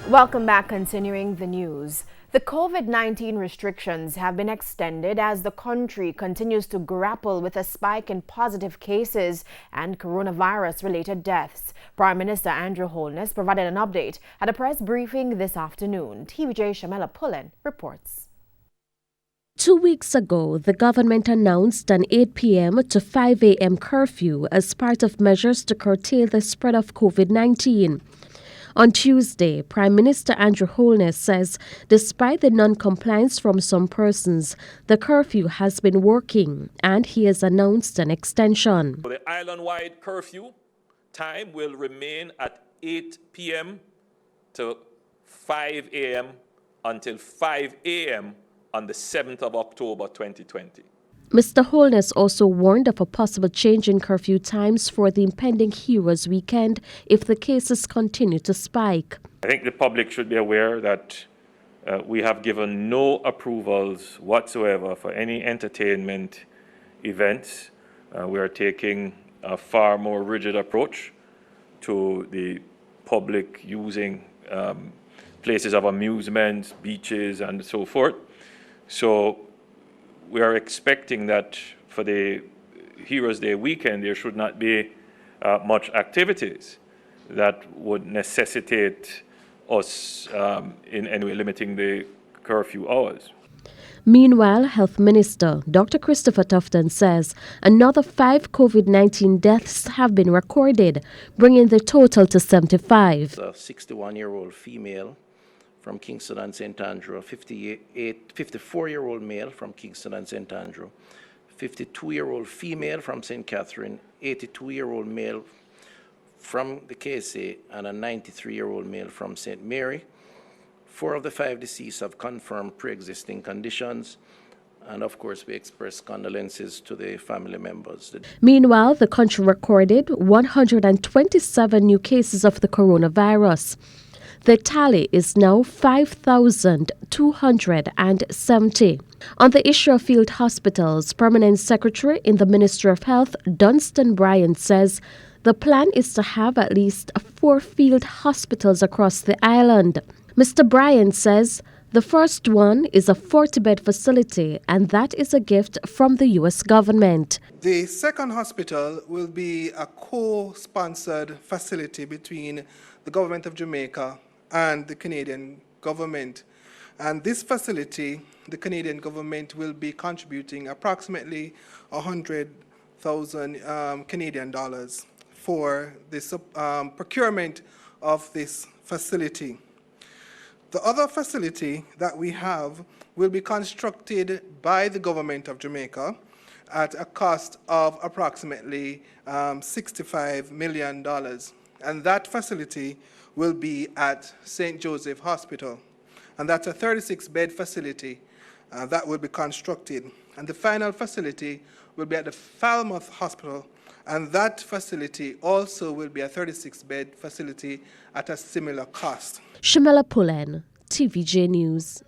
Welcome back. Continuing the news. The COVID-19 restrictions have been extended as the country continues to grapple with a spike in positive cases and coronavirus-related deaths. Prime Minister Andrew Holness provided an update at a press briefing this afternoon. TVJ Shamela Pullen reports. 2 weeks ago, the government announced an 8 p.m. to 5 a.m. curfew as part of measures to curtail the spread of COVID-19. On Tuesday, Prime Minister Andrew Holness says despite the non-compliance from some persons, the curfew has been working and he has announced an extension. The Islandwide Curfew time will remain at 8 p.m. to 5 a.m. until 5 a.m. on the 7th of October 2020. Mr. Holness also warned of a possible change in curfew times for the impending Heroes Weekend if the cases continue to spike. I think the public should be aware that we have given no approvals whatsoever for any entertainment events. We are taking a far more rigid approach to the public using places of amusement, beaches, and so forth. So we are expecting that for the Heroes Day weekend, there should not be much activities that would necessitate us in any way limiting the curfew hours. Meanwhile, Health Minister Dr. Christopher Tufton says another 5 COVID-19 deaths have been recorded, bringing the total to 75. A 61-year-old female from Kingston and St. Andrew, a 54-year-old male from Kingston and St. Andrew, 52-year-old female from St. Catherine, 82-year-old male from the KSA, and a 93-year-old male from St. Mary. 4 of the 5 deceased have confirmed pre-existing conditions, and of course we express condolences to the family members. Meanwhile, the country recorded 127 new cases of the coronavirus. The tally is now 5,270. On the issue of field hospitals, Permanent Secretary in the Ministry of Health, Dunstan Bryant, says the plan is to have at least 4 field hospitals across the island. Mr. Bryant says the first one is a 40-bed facility, and that is a gift from the U.S. government. The second hospital will be a co-sponsored facility between the government of Jamaica and the Canadian government. And this facility, the Canadian government will be contributing approximately 100,000 Canadian dollars for this procurement of this facility. The other facility that we have will be constructed by the government of Jamaica at a cost of approximately $65 million. And that facility will be at St. Joseph Hospital. And that's a 36-bed facility that will be constructed. And the final facility will be at the Falmouth Hospital, and that facility also will be a 36-bed facility at a similar cost. Shamela Pullen, TVJ News.